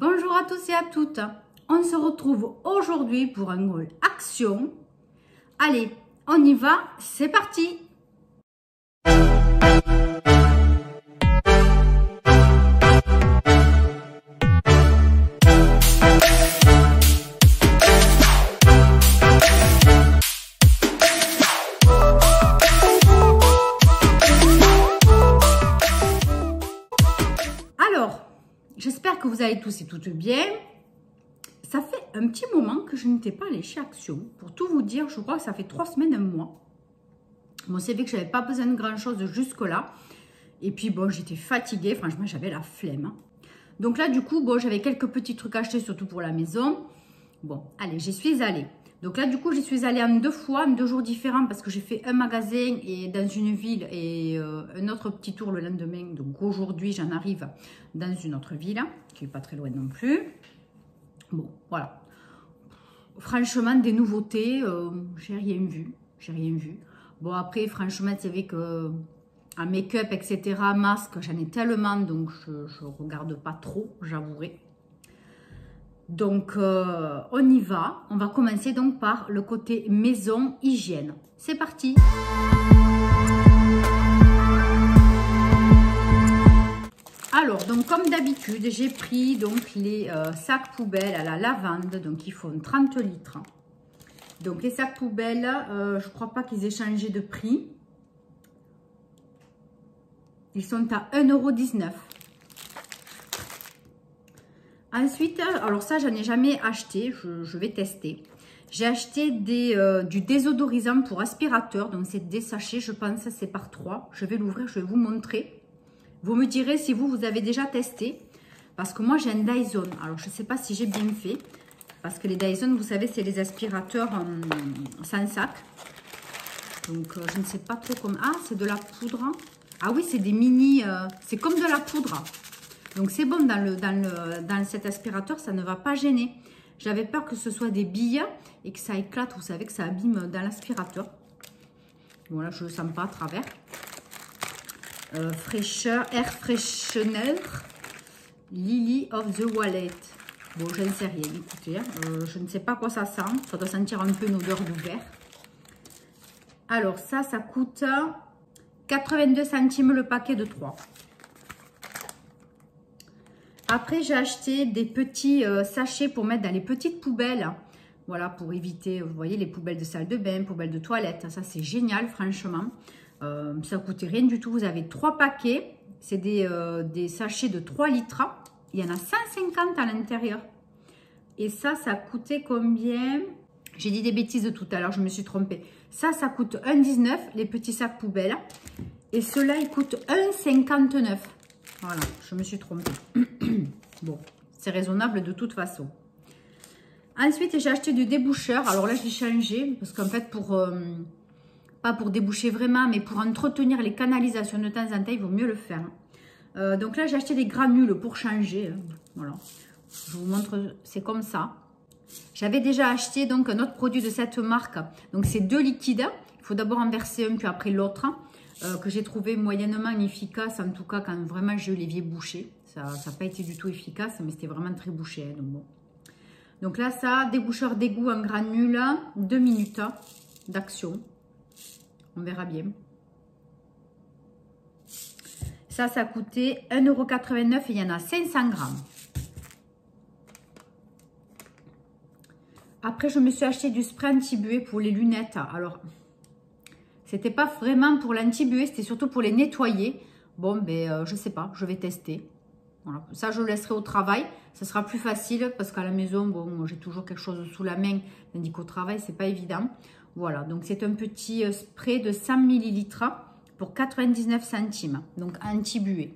Bonjour à tous et à toutes, on se retrouve aujourd'hui pour un haul action. Allez, on y va, c'est parti! Alors, j'espère que vous allez tous et toutes bien. Ça fait un petit moment que je n'étais pas allée chez Action. Pour tout vous dire, je crois que ça fait 3 semaines, un mois. Bon, c'est vrai que je n'avais pas besoin de grand chose jusque-là. Et puis, bon, j'étais fatiguée. Franchement, j'avais la flemme. Donc là, du coup, bon, j'avais quelques petits trucs achetés, surtout pour la maison. Bon, allez, j'y suis allée. Donc là, du coup, j'y suis allée en 2 fois, en 2 jours différents, parce que j'ai fait un magasin et dans une ville et un autre petit tour le lendemain. Donc aujourd'hui, j'en arrive dans une autre ville, qui n'est pas très loin non plus. Bon, voilà. Franchement, des nouveautés, j'ai rien vu. J'ai rien vu. Bon, après, franchement, c'est vrai que en make-up, etc., masque, j'en ai tellement, donc je ne regarde pas trop, j'avouerai. Donc, on y va. On va commencer donc par le côté maison, hygiène. C'est parti! Alors, donc comme d'habitude, j'ai pris donc les sacs poubelles à la lavande, donc ils font 30 litres. Donc les sacs poubelles, je ne crois pas qu'ils aient changé de prix. Ils sont à 1,19 €. Ensuite, alors ça, j'en ai jamais acheté, je vais tester. J'ai acheté du désodorisant pour aspirateur, donc c'est des sachets, je pense, c'est par 3. Je vais l'ouvrir, je vais vous montrer. Vous me direz si vous avez déjà testé, parce que moi j'ai un Dyson. Alors je ne sais pas si j'ai bien fait, parce que les Dyson, vous savez, c'est les aspirateurs sans sac. Donc je ne sais pas trop comment... Ah, c'est de la poudre. Ah oui, c'est des mini... c'est comme de la poudre. Donc c'est bon, dans cet aspirateur, ça ne va pas gêner. J'avais peur que ce soit des billes et que ça éclate, vous savez, que ça abîme dans l'aspirateur. Voilà, je ne le sens pas à travers. Fraîcheur, air freshener, Lily of the Wallet. Bon, je ne sais rien, écoutez, je ne sais pas quoi ça sent. Ça doit sentir un peu une odeur de verre. Alors ça coûte 82 centimes le paquet de 3. Après, j'ai acheté des petits sachets pour mettre dans les petites poubelles. Voilà, pour éviter, vous voyez, les poubelles de salle de bain, poubelles de toilette. Ça, c'est génial, franchement. Ça ne coûtait rien du tout. Vous avez 3 paquets. C'est des sachets de 3 litres. Il y en a 150 à l'intérieur. Et ça coûtait combien? J'ai dit des bêtises tout à l'heure, je me suis trompée. Ça coûte 1,19 €, les petits sacs poubelles. Et ceux-là, ils coûtent 1,59 €. Voilà, je me suis trompée. Bon, c'est raisonnable de toute façon. Ensuite, j'ai acheté du déboucheur. Alors là, je l'ai changé parce qu'en fait, pas pour déboucher vraiment, mais pour entretenir les canalisations de temps en temps, il vaut mieux le faire. Donc là, j'ai acheté des granules pour changer. Voilà, je vous montre, c'est comme ça. J'avais déjà acheté donc un autre produit de cette marque. Donc c'est 2 liquides. Il faut d'abord en verser un, puis après l'autre. Que j'ai trouvé moyennement efficace, en tout cas quand vraiment j'ai eu l'évier bouché. Ça n'a pas été du tout efficace, mais c'était vraiment très bouché. Donc, bon. Donc là, ça, déboucheur d'égout en granules, 2 minutes d'action. On verra bien. Ça coûtait 1,89 € et il y en a 500 grammes. Après, je me suis acheté du spray anti-buée pour les lunettes. Alors, c'était pas vraiment pour l'anti-buée, c'était surtout pour les nettoyer. Bon, ben, je sais pas, je vais tester. Voilà. Ça, je le laisserai au travail. Ça sera plus facile parce qu'à la maison, bon, j'ai toujours quelque chose sous la main. Tandis qu'au travail, c'est pas évident. Voilà, donc c'est un petit spray de 100 ml pour 99 centimes. Donc, anti-buée.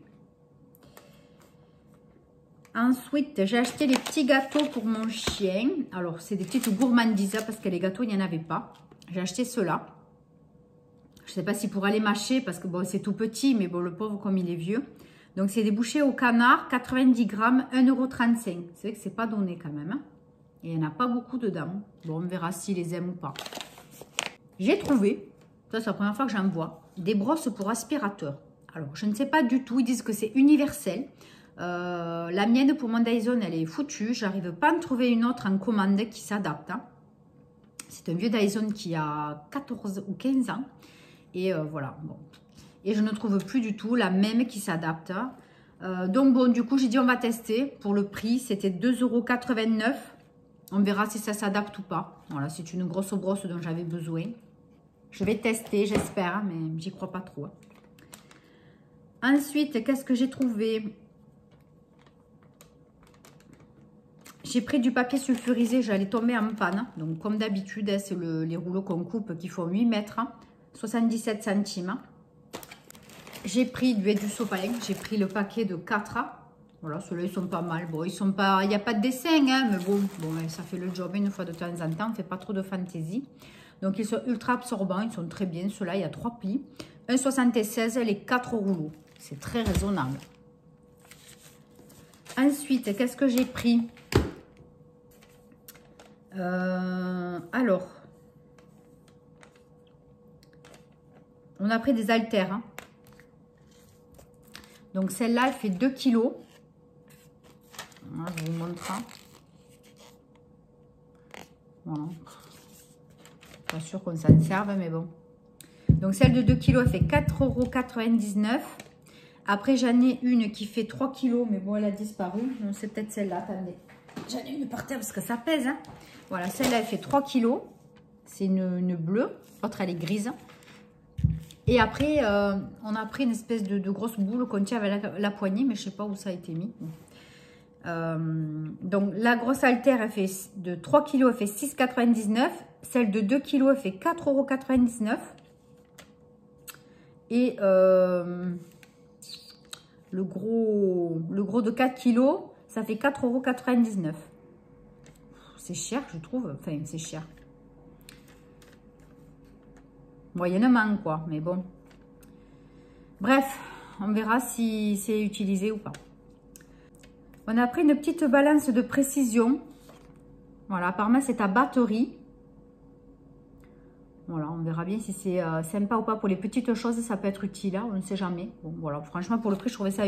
Ensuite, j'ai acheté les petits gâteaux pour mon chien. Alors, c'est des petites gourmandises parce que les gâteaux, il n'y en avait pas. J'ai acheté ceux-là. Je ne sais pas si pour aller mâcher parce que bon, c'est tout petit, mais bon, le pauvre comme il est vieux. Donc, c'est des bouchées au canard, 90 grammes, 1,35 €. C'est vrai que c'est pas donné quand même. Hein. Et il n'y en a pas beaucoup dedans. Bon, on verra s'ils les aiment ou pas. J'ai trouvé, ça c'est la première fois que j'en vois, des brosses pour aspirateur. Alors, je ne sais pas du tout, ils disent que c'est universel. La mienne pour mon Dyson, elle est foutue. J'arrive pas à en trouver une autre en commande qui s'adapte. Hein. C'est un vieux Dyson qui a 14 ou 15 ans. Et voilà, bon. Et je ne trouve plus du tout la même qui s'adapte. Donc bon, du coup, j'ai dit on va tester. Pour le prix, c'était 2,89 €. On verra si ça s'adapte ou pas. Voilà, c'est une grosse brosse dont j'avais besoin. Je vais tester, j'espère, mais j'y crois pas trop. Ensuite, qu'est-ce que j'ai trouvé? J'ai pris du papier sulfurisé, j'allais tomber en panne. Donc, comme d'habitude, c'est les rouleaux qu'on coupe qui font 8 mètres, 77 centimes. J'ai pris du sopalin, j'ai pris le paquet de 4. Voilà, ceux-là, ils sont pas mal. Bon, ils sont pas, il n'y a pas de dessin, hein, mais bon, ça fait le job une fois de temps en temps. On ne fait pas trop de fantaisie. Donc, ils sont ultra absorbants, ils sont très bien. Ceux-là, il y a 3 plis. 1,76 les 4 rouleaux. C'est très raisonnable. Ensuite, qu'est-ce que j'ai pris? Alors, on a pris des haltères. Hein. Donc, celle-là, elle fait 2 kg. Voilà, je vous montre. Voilà. Pas sûr qu'on s'en serve, mais bon. Donc, celle de 2 kg, elle fait 4,99 €. Après, j'en ai une qui fait 3 kg, mais bon, elle a disparu. C'est peut-être celle-là, attendez. J'en ai une par terre parce que ça pèse. Hein. Voilà, celle-là, elle fait 3 kg. C'est une bleue. L'autre, elle est grise. Et après, on a pris une espèce de grosse boule qu'on tient avec la poignée, mais je ne sais pas où ça a été mis. Donc, la grosse haltère, elle fait de 3 kg, elle fait 6,99 €. Celle de 2 kg, elle fait 4,99 €. Et le gros de 4 kg, ça fait 4,99 €. C'est cher, je trouve. Enfin, c'est cher. Moyennement, quoi. Mais bon. Bref, on verra si c'est utilisé ou pas. On a pris une petite balance de précision. Voilà, apparemment, c'est à batterie. Voilà, on verra bien si c'est sympa ou pas. Pour les petites choses, ça peut être utile. Hein, on ne sait jamais. Bon, voilà, franchement, pour le prix, je trouvais ça...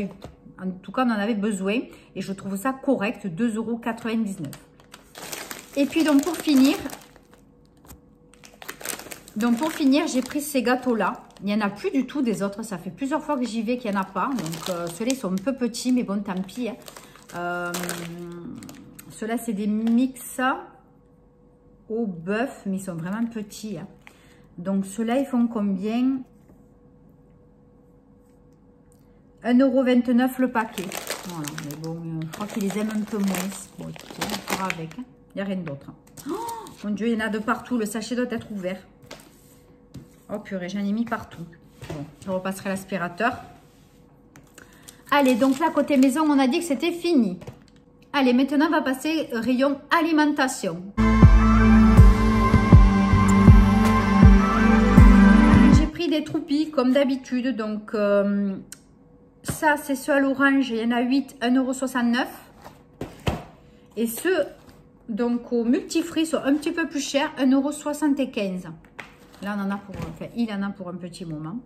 En tout cas, on en avait besoin. Et je trouve ça correct. 2,99 €. Et puis, donc, pour finir, j'ai pris ces gâteaux-là. Il n'y en a plus du tout des autres. Ça fait plusieurs fois que j'y vais qu'il n'y en a pas. Donc, ceux-là, ils sont un peu petits, mais bon, tant pis. Hein. Ceux-là, c'est des mix au bœuf, mais ils sont vraiment petits. Hein. Donc, ceux-là, ils font combien? 1,29 € le paquet. Voilà, mais bon, je crois qu'ils les aiment un peu moins. Bon, écoutez, on fera avec. Hein. Il n'y a rien d'autre. Oh, mon Dieu, il y en a de partout. Le sachet doit être ouvert. Oh purée, j'en ai mis partout. Bon, je repasserai l'aspirateur. Allez, donc là, côté maison, on a dit que c'était fini. Allez, maintenant, on va passer rayon alimentation. J'ai pris des troupis, comme d'habitude. Donc, ça, c'est ceux à l'orange. Il y en a 8, 1,69 €. Et ceux, donc, au multifruits, sont un petit peu plus chers, 1,75 €. Là, on en a pour, enfin, il en a pour un petit moment.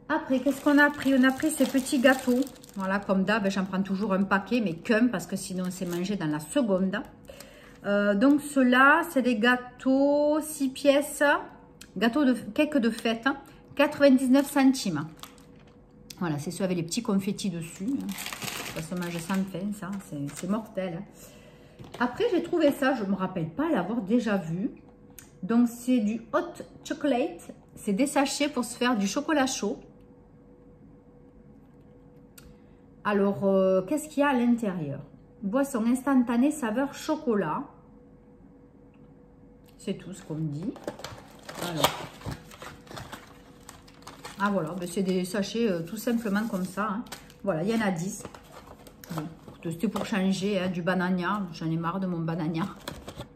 Après, qu'est-ce qu'on a pris? On a pris ces petits gâteaux. Voilà, comme d'hab, j'en prends toujours un paquet, mais qu'un, parce que sinon, c'est mangé dans la seconde. Donc, ceux-là, c'est des gâteaux 6 pièces. Gâteaux de cake de fête, 99 centimes. Voilà, c'est ceux avec les petits confettis dessus. Ça se mange sans fin, ça. C'est mortel. Après, j'ai trouvé ça. Je ne me rappelle pas l'avoir déjà vu. Donc, c'est du hot chocolate. C'est des sachets pour se faire du chocolat chaud. Alors, qu'est-ce qu'il y a à l'intérieur? Boisson instantanée saveur chocolat. C'est tout ce qu'on me dit. Alors. Ah, voilà. Ben, c'est des sachets tout simplement comme ça. Hein. Voilà, il y en a 10. Bon, c'était pour changer du banania. J'en ai marre de mon banania.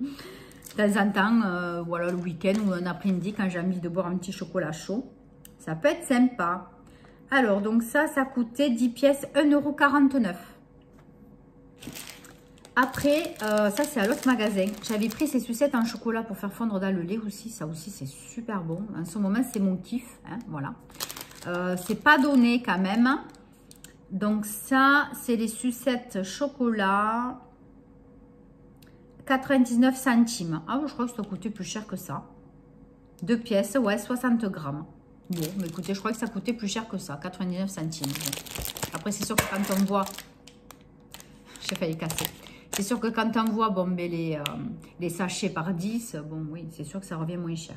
De temps en temps, voilà, le week-end ou un après-midi, quand j'ai envie de boire un petit chocolat chaud, ça peut être sympa. Alors, donc ça coûtait 10 pièces, 1,49 €. Après, ça c'est à l'autre magasin. J'avais pris ces sucettes en chocolat pour faire fondre dans le lait aussi. Ça aussi, c'est super bon. En ce moment, c'est mon kiff. Hein, voilà. C'est pas donné quand même. Donc ça, c'est les sucettes chocolat. 99 centimes. Ah, je crois que ça coûtait plus cher que ça. 2 pièces, ouais, 60 grammes. Bon, mais écoutez, je crois que ça coûtait plus cher que ça. 99 centimes. Bon. Après, c'est sûr que quand on voit... J'ai failli casser. C'est sûr que quand on voit bon, mais les sachets par 10, bon, oui, c'est sûr que ça revient moins cher.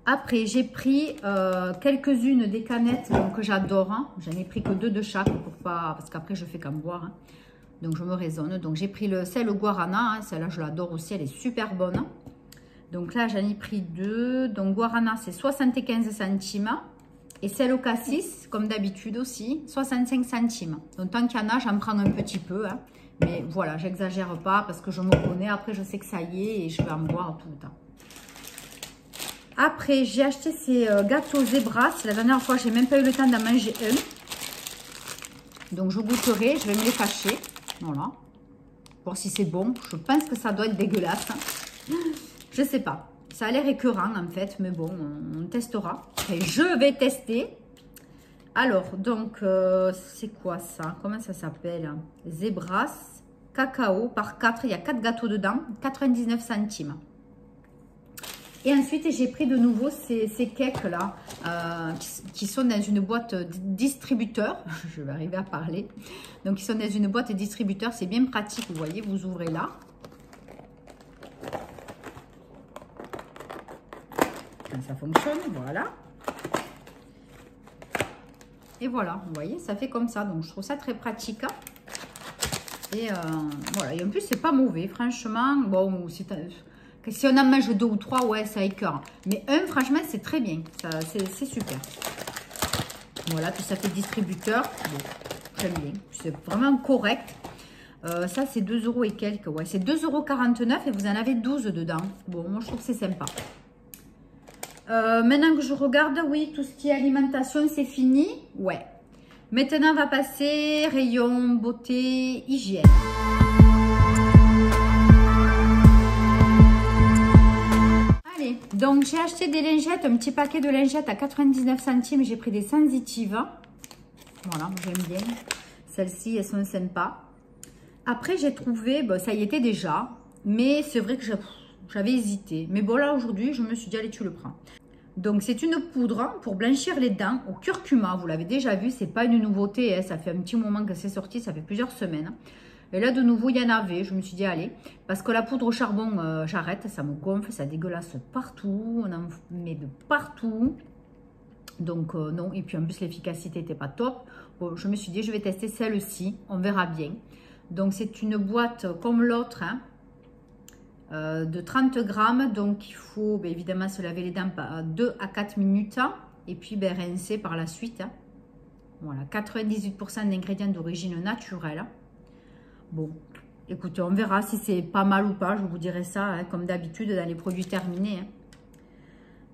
Après, j'ai pris quelques-unes des canettes que j'adore. Hein. J'en ai pris que 2 de chaque pour pas, parce qu'après, je fais qu'en boire. Hein. Donc, je me raisonne. Donc, j'ai pris celle au guarana. Hein. Celle-là, je l'adore aussi. Elle est super bonne. Donc, là, j'en ai pris 2. Donc, guarana, c'est 75 centimes. Et celle au cassis, comme d'habitude aussi, 65 centimes. Donc, tant qu'il y en a, j'en prends un petit peu. Hein. Mais voilà, j'exagère pas parce que je me connais. Après, je sais que ça y est et je vais en boire tout le temps. Après, j'ai acheté ces gâteaux Zebras. La dernière fois, j'ai même pas eu le temps d'en manger un. Donc, je goûterai. Je vais me les cacher. Voilà. Voir si c'est bon. Je pense que ça doit être dégueulasse. Je sais pas. Ça a l'air écœurant, en fait. Mais bon, on testera. Et je vais tester. Alors, donc, c'est quoi ça? Comment ça s'appelle? Zebras cacao par 4. Il y a 4 gâteaux dedans. 99 centimes. Et ensuite, j'ai pris de nouveau ces cakes-là qui sont dans une boîte distributeur. Je vais arriver à parler. Donc, ils sont dans une boîte distributeur. C'est bien pratique, vous voyez. Vous ouvrez là. Quand ça fonctionne, voilà. Et voilà, vous voyez, ça fait comme ça. Donc, je trouve ça très pratique. Et voilà. Et en plus, c'est pas mauvais. Franchement, bon, si on en mange 2 ou 3, ouais, ça écœure. Mais un, franchement, c'est très bien. C'est super. Voilà, puis ça fait distributeur. Bon, j'aime bien. C'est vraiment correct. Ça, c'est 2 € et quelques. Ouais, c'est 2,49 € et vous en avez 12 dedans. Bon, moi, je trouve que c'est sympa. Maintenant que je regarde, oui, tout ce qui est alimentation, c'est fini. Ouais. Maintenant, on va passer rayon beauté, hygiène. Allez, donc j'ai acheté des lingettes, un petit paquet de lingettes à 99 centimes. J'ai pris des sensitives. Voilà, j'aime bien. Celles-ci, elles sont sympas. Après, j'ai trouvé, bon, ça y était déjà, mais c'est vrai que j'avais hésité. Mais bon, là, aujourd'hui, je me suis dit, allez, tu le prends. Donc, c'est une poudre pour blanchir les dents au curcuma. Vous l'avez déjà vu, c'est pas une nouveauté. Hein, ça fait un petit moment que c'est sorti, ça fait plusieurs semaines. Et là, de nouveau, il y en avait. Je me suis dit, allez, parce que la poudre au charbon, j'arrête, ça me gonfle, ça dégueulasse partout. On en met de partout. Donc, non. Et puis, en plus, l'efficacité n'était pas top. Bon, je me suis dit, je vais tester celle-ci. On verra bien. Donc, c'est une boîte comme l'autre, hein, de 30 grammes. Donc, il faut évidemment se laver les dents 2 à 4 minutes. Et puis, rincer par la suite. Hein. Voilà, 98% d'ingrédients d'origine naturelle. Bon, écoutez, on verra si c'est pas mal ou pas. Je vous dirai ça, hein, comme d'habitude, dans les produits terminés.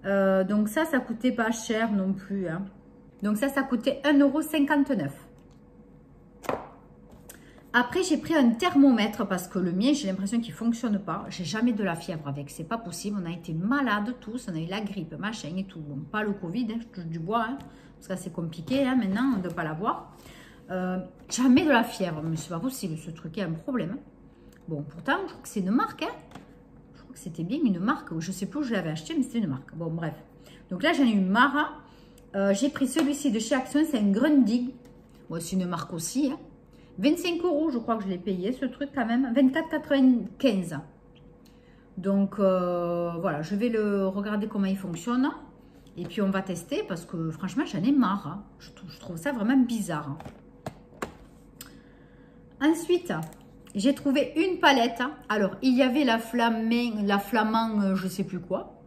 Hein. Donc, ça coûtait pas cher non plus. Hein. Donc, ça coûtait 1,59 €. Après, j'ai pris un thermomètre parce que le mien, j'ai l'impression qu'il ne fonctionne pas. J'ai jamais de la fièvre avec, c'est pas possible. On a été malades tous, on a eu la grippe, machin et tout. Bon, pas le Covid, hein, je touche du bois, hein, parce que c'est compliqué hein, maintenant de ne pas l'avoir. Jamais de la fièvre, mais c'est pas possible, ce truc, il y a un problème. Bon, pourtant, je crois que c'est une marque. Hein. Je crois que c'était bien une marque, je ne sais plus où je l'avais acheté, mais c'était une marque. Bon, bref. Donc là, j'en ai eu marre. J'ai pris celui-ci de chez Action, c'est un Grundig. Bon, c'est une marque aussi, hein. 25 €, je crois que je l'ai payé, ce truc quand même. 24,95 €. Donc, voilà, je vais le regarder comment il fonctionne. Et puis, on va tester parce que, franchement, j'en ai marre. Hein. Je trouve ça vraiment bizarre. Hein. Ensuite, j'ai trouvé une palette. Alors, il y avait la flamand, je ne sais plus quoi,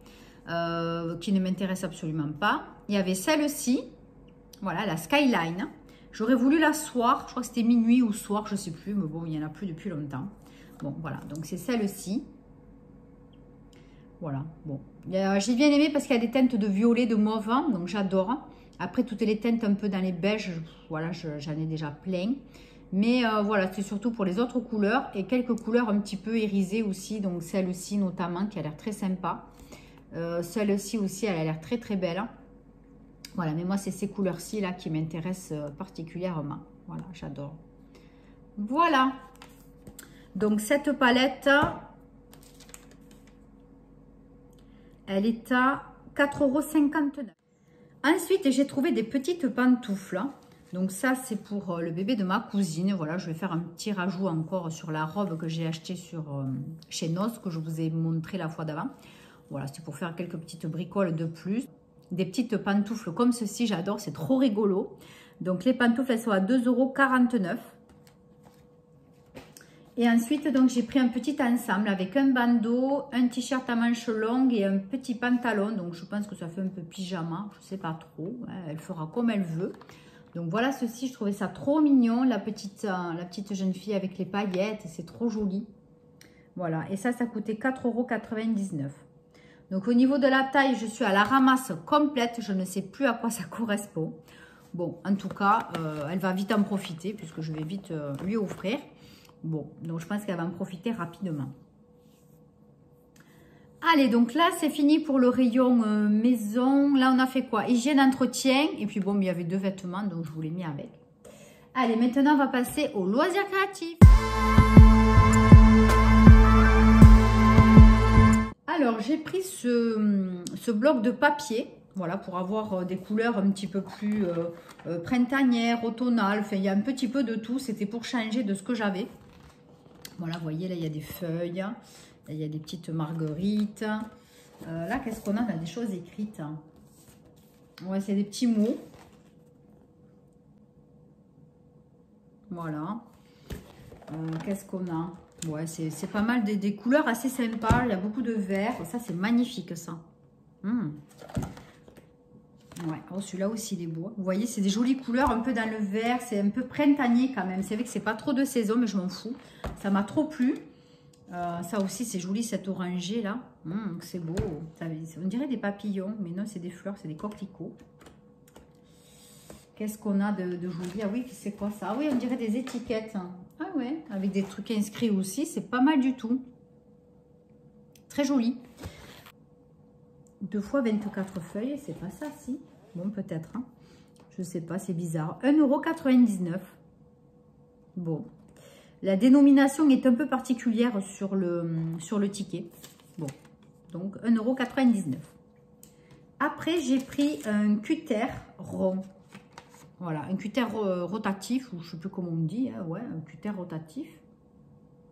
qui ne m'intéresse absolument pas. Il y avait celle-ci, voilà, la Skyline. J'aurais voulu la soir, je crois que c'était minuit ou soir, je ne sais plus, mais bon, il n'y en a plus depuis longtemps. Bon, voilà, donc c'est celle-ci. Voilà, bon. J'ai bien aimé parce qu'il y a des teintes de violet, de mauve, donc j'adore. Après, toutes les teintes un peu dans les beiges, voilà, j'en ai déjà plein. Mais voilà, c'est surtout pour les autres couleurs et quelques couleurs un petit peu irisées aussi. Donc celle-ci notamment qui a l'air très sympa. Celle-ci aussi, elle a l'air très très belle. Voilà, mais moi, c'est ces couleurs-ci là qui m'intéressent particulièrement. Voilà, j'adore. Voilà. Donc, cette palette, elle est à 4,59 €. Ensuite, j'ai trouvé des petites pantoufles. Donc ça, c'est pour le bébé de ma cousine. Voilà, je vais faire un petit rajout encore sur la robe que j'ai achetée chez Nos, que je vous ai montré la fois d'avant. Voilà, c'est pour faire quelques petites bricoles de plus. Des petites pantoufles comme ceci, j'adore, c'est trop rigolo. Donc les pantoufles, elles sont à 2,49 €. Et ensuite, donc j'ai pris un petit ensemble avec un bandeau, un t-shirt à manches longues et un petit pantalon. Donc je pense que ça fait un peu pyjama, je ne sais pas trop. Elle fera comme elle veut. Donc voilà ceci, je trouvais ça trop mignon, la petite jeune fille avec les paillettes, c'est trop joli. Voilà, et ça coûtait 4,99 €. Donc au niveau de la taille, je suis à la ramasse complète, je ne sais plus à quoi ça correspond. Bon, en tout cas, elle va vite en profiter puisque je vais vite lui offrir. Bon, donc je pense qu'elle va en profiter rapidement. Allez, donc là, c'est fini pour le rayon maison. Là, on a fait quoi? Hygiène, entretien. Et puis, bon, il y avait 2 vêtements, donc je vous l'ai mis avec. Allez, maintenant, on va passer aux loisirs créatifs. Alors, j'ai pris ce bloc de papier. Voilà, pour avoir des couleurs un petit peu plus printanières, automnales. Enfin, il y a un petit peu de tout. C'était pour changer de ce que j'avais. Voilà, vous voyez, là, il y a des feuilles. Il y a des petites marguerites. Là, qu'est-ce qu'on a? On a des choses écrites. Ouais, c'est des petits mots. Voilà. Qu'est-ce qu'on a? Ouais, c'est pas mal des couleurs assez sympas. Il y a beaucoup de vert. Ça, c'est magnifique, ça. Ouais, oh, celui-là aussi, il est beau. Vous voyez, c'est des jolies couleurs, un peu dans le vert. C'est un peu printanier quand même. C'est vrai que c'est pas trop de saison, mais je m'en fous. Ça m'a trop plu. Ça aussi, c'est joli, cet orangé là. C'est beau. On dirait des papillons, mais non, c'est des fleurs, c'est des coquelicots. Qu'est-ce qu'on a de joli? Ah oui, c'est quoi ça? Ah oui, on dirait des étiquettes. Ah ouais, avec des trucs inscrits aussi, c'est pas mal du tout. Très joli. 2 fois 24 feuilles, c'est pas ça, si? Bon, peut-être. Hein. Je sais pas, c'est bizarre. 1,99 €. Bon. La dénomination est un peu particulière sur le ticket. Bon, donc 1,99 €. Après, j'ai pris un cutter rond. Voilà, un cutter rotatif, ou je ne sais plus comment on dit. Hein, ouais, un cutter rotatif.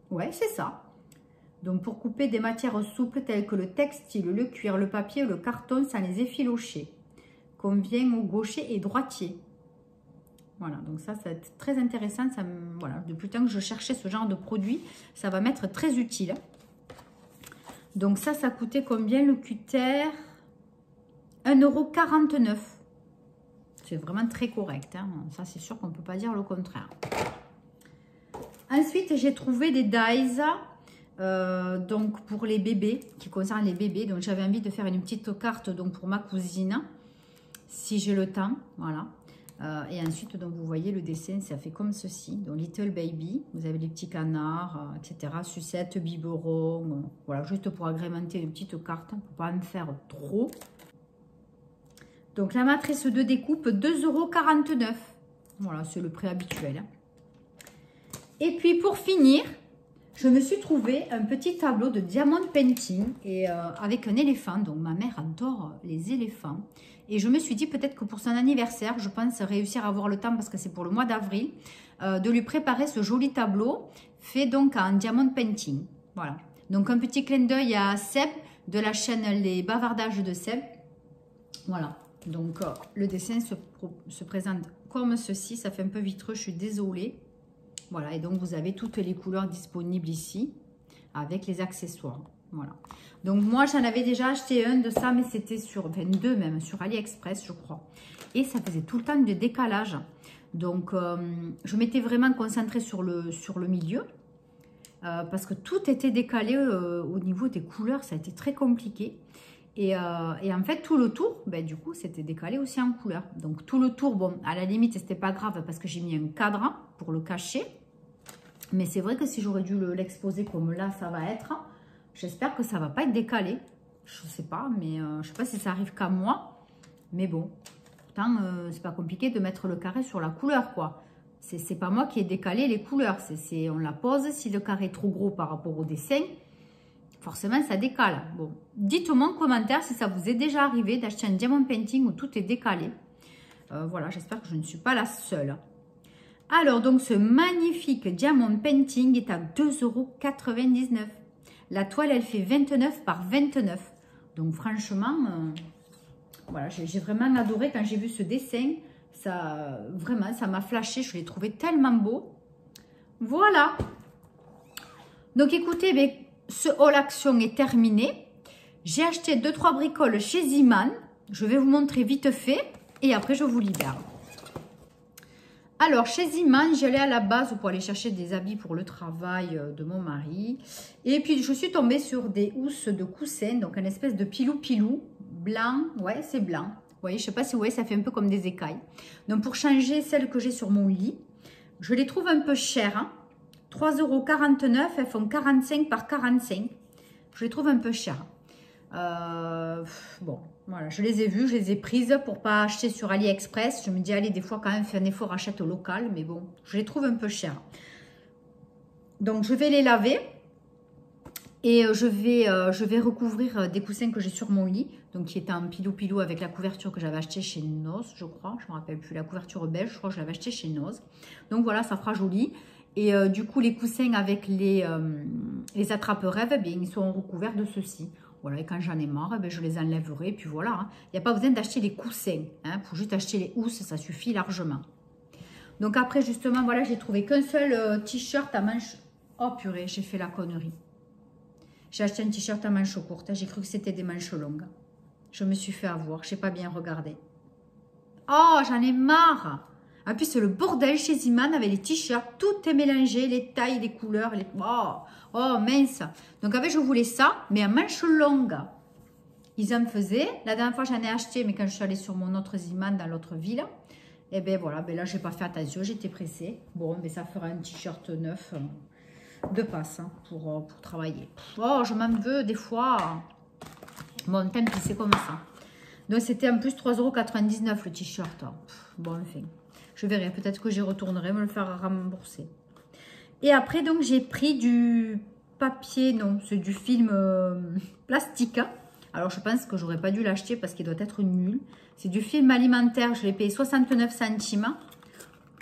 Ouais, c'est ça. Donc, pour couper des matières souples telles que le textile, le cuir, le papier ou le carton sans les effilocher. Convient aux gauchers et droitiers. Voilà, donc ça va être très intéressant. Voilà, depuis le temps que je cherchais ce genre de produit, ça va m'être très utile. Donc ça coûtait combien le cutter? 1,49 €. C'est vraiment très correct. Hein. Ça, c'est sûr qu'on ne peut pas dire le contraire. Ensuite, j'ai trouvé des dies donc pour les bébés, qui concernent les bébés. Donc j'avais envie de faire une petite carte donc, pour ma cousine, si j'ai le temps. Voilà. Et ensuite, donc vous voyez le dessin, ça fait comme ceci. Donc Little Baby, vous avez les petits canards, etc. Sucettes, biberons. Voilà, juste pour agrémenter une petite carte, pour ne pas en faire trop. Donc la matrice de découpe, 2,49 €. Voilà, c'est le prix habituel. Et puis pour finir, je me suis trouvé un petit tableau de diamond painting et avec un éléphant. Donc ma mère adore les éléphants. Et je me suis dit peut-être que pour son anniversaire, je pense réussir à avoir le temps parce que c'est pour le mois d'avril, de lui préparer ce joli tableau fait donc en diamond painting. Voilà. Donc un petit clin d'œil à Seb de la chaîne Les Bavardages de Seb. Voilà. Donc le dessin se présente comme ceci. Ça fait un peu vitreux, je suis désolée. Voilà. Et donc vous avez toutes les couleurs disponibles ici avec les accessoires. Voilà. Donc moi j'en avais déjà acheté un de ça, mais c'était sur 22 même, sur AliExpress je crois. Et ça faisait tout le temps de décalage. Donc je m'étais vraiment concentrée sur le milieu. Parce que tout était décalé au niveau des couleurs, ça a été très compliqué. Et en fait tout le tour, ben, du coup c'était décalé aussi en couleur. Donc tout le tour, bon à la limite c'était pas grave parce que j'ai mis un cadre pour le cacher. Mais c'est vrai que si j'aurais dû l'exposer comme là ça va être... J'espère que ça ne va pas être décalé. Je ne sais pas, mais je ne sais pas si ça arrive qu'à moi. Mais bon, Pourtant, c'est pas compliqué de mettre le carré sur la couleur, quoi. C'est pas moi qui ai décalé les couleurs. On la pose. Si le carré est trop gros par rapport au dessin, forcément, ça décale. Bon, dites-moi en commentaire si ça vous est déjà arrivé d'acheter un diamond painting où tout est décalé. Voilà, j'espère que je ne suis pas la seule. Alors, donc, ce magnifique diamond painting est à 2,99 €. La toile, elle fait 29 par 29. Donc, franchement, voilà, j'ai vraiment adoré quand j'ai vu ce dessin. Ça, vraiment, ça m'a flashé. Je l'ai trouvé tellement beau. Voilà. Donc, écoutez, ben, ce haul action est terminé. J'ai acheté 2-3 bricoles chez Ziman. Je vais vous montrer vite fait. Et après, je vous libère. Alors, chez Ziman, j'allais à la base pour aller chercher des habits pour le travail de mon mari. Et puis, je suis tombée sur des housses de coussin, donc une espèce de pilou-pilou blanc. Ouais, c'est blanc. Vous voyez, je ne sais pas si vous voyez, ça fait un peu comme des écailles. Donc, pour changer celles que j'ai sur mon lit, je les trouve un peu chères. Hein. 3,49 €, elles font 45 par 45. Je les trouve un peu chères. Bon, voilà, je les ai vues, je les ai prises pour pas acheter sur AliExpress. Je me dis, allez, des fois quand même, fais un effort, achète au local, mais bon, je les trouve un peu chères. Donc, je vais les laver et je vais recouvrir des coussins que j'ai sur mon lit, donc qui étaient en pilou-pilou avec la couverture que j'avais achetée chez Noz, je crois, je me rappelle plus, la couverture beige, je crois que je l'avais achetée chez Noz. Donc voilà, ça fera joli. Et du coup, les coussins avec les attrape-rêves, eh bien, ils sont recouverts de ceci. Voilà, et quand j'en ai marre, je les enlèverai. Puis voilà, hein. Il n'y a pas besoin d'acheter les coussins. Hein, pour juste acheter les housses, ça suffit largement. Donc après, justement, voilà, j'ai trouvé qu'un seul t-shirt à manches. Oh purée, j'ai fait la connerie. J'ai acheté un t-shirt à manches courtes. J'ai cru que c'était des manches longues. Je me suis fait avoir. Je n'ai pas bien regardé. Oh, j'en ai marre. En plus, c'est le bordel chez Ziman avec les t-shirts. Tout est mélangé, les tailles, les couleurs. Oh, mince. Donc, en fait, je voulais ça, mais à manches longues. Ils en faisaient. La dernière fois, j'en ai acheté, mais quand je suis allée sur mon autre Ziman dans l'autre ville, et bien voilà, ben là, je n'ai pas fait attention. J'étais pressée. Bon, mais ça fera un t-shirt neuf de passe hein, pour travailler. Oh, je m'en veux des fois. Bon, tant pis, c'est comme ça. Donc, c'était en plus 3,99 € le t-shirt. Bon, enfin. Je verrai, peut-être que j'y retournerai me le faire rembourser. Et après, donc, j'ai pris du papier, non, c'est du film plastique. Alors, je pense que j'aurais pas dû l'acheter parce qu'il doit être nul. C'est du film alimentaire, je l'ai payé 69 centimes.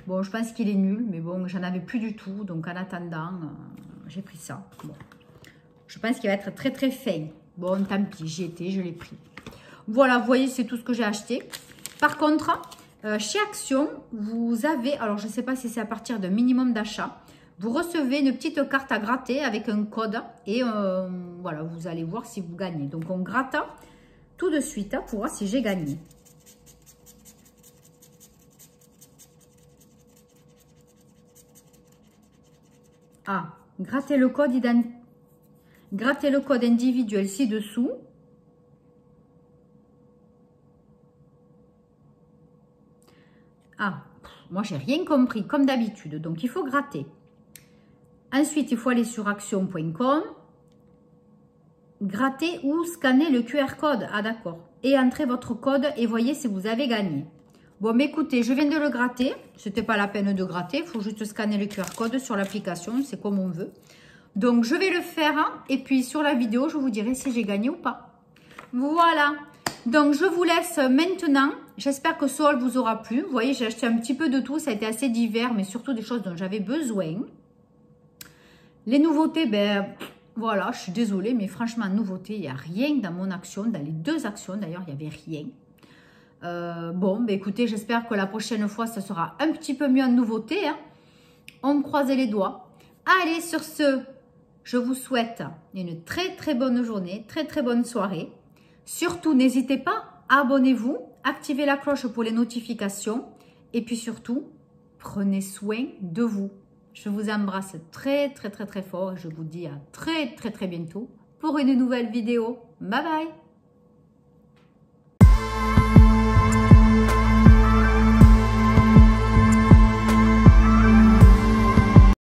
Bon, je pense qu'il est nul, mais bon, j'en avais plus du tout. Donc, en attendant, j'ai pris ça. Bon. Je pense qu'il va être très, très fin. Bon, tant pis, j'y étais, je l'ai pris. Voilà, vous voyez, c'est tout ce que j'ai acheté. Par contre... chez Action, vous avez, alors je ne sais pas si c'est à partir d'un minimum d'achat, vous recevez une petite carte à gratter avec un code et voilà, vous allez voir si vous gagnez. Donc on gratte tout de suite pour voir si j'ai gagné. Ah, grattez le code individuel ci-dessous. Ah, moi, j'ai rien compris, comme d'habitude. Donc, il faut gratter. Ensuite, il faut aller sur action.com, gratter ou scanner le QR code. Ah, d'accord. Et entrez votre code et voyez si vous avez gagné. Bon, mais écoutez, je viens de le gratter. Ce n'était pas la peine de gratter. Il faut juste scanner le QR code sur l'application. C'est comme on veut. Donc, je vais le faire. Hein, et puis, sur la vidéo, je vous dirai si j'ai gagné ou pas. Voilà. Donc, je vous laisse maintenant. J'espère que ce haul vous aura plu. Vous voyez, j'ai acheté un petit peu de tout. Ça a été assez divers, mais surtout des choses dont j'avais besoin. Les nouveautés, ben voilà, je suis désolée, mais franchement, nouveauté, il n'y a rien dans mon action. Dans les deux actions, d'ailleurs, il n'y avait rien. Bon, ben écoutez, j'espère que la prochaine fois, ça sera un petit peu mieux en nouveauté. Hein. On croise les doigts. Allez, sur ce, je vous souhaite une très, très bonne journée, très, très bonne soirée. Surtout, n'hésitez pas, abonnez-vous, activez la cloche pour les notifications et puis surtout, prenez soin de vous. Je vous embrasse très, très, très, très fort et je vous dis à très, très, très bientôt pour une nouvelle vidéo. Bye bye!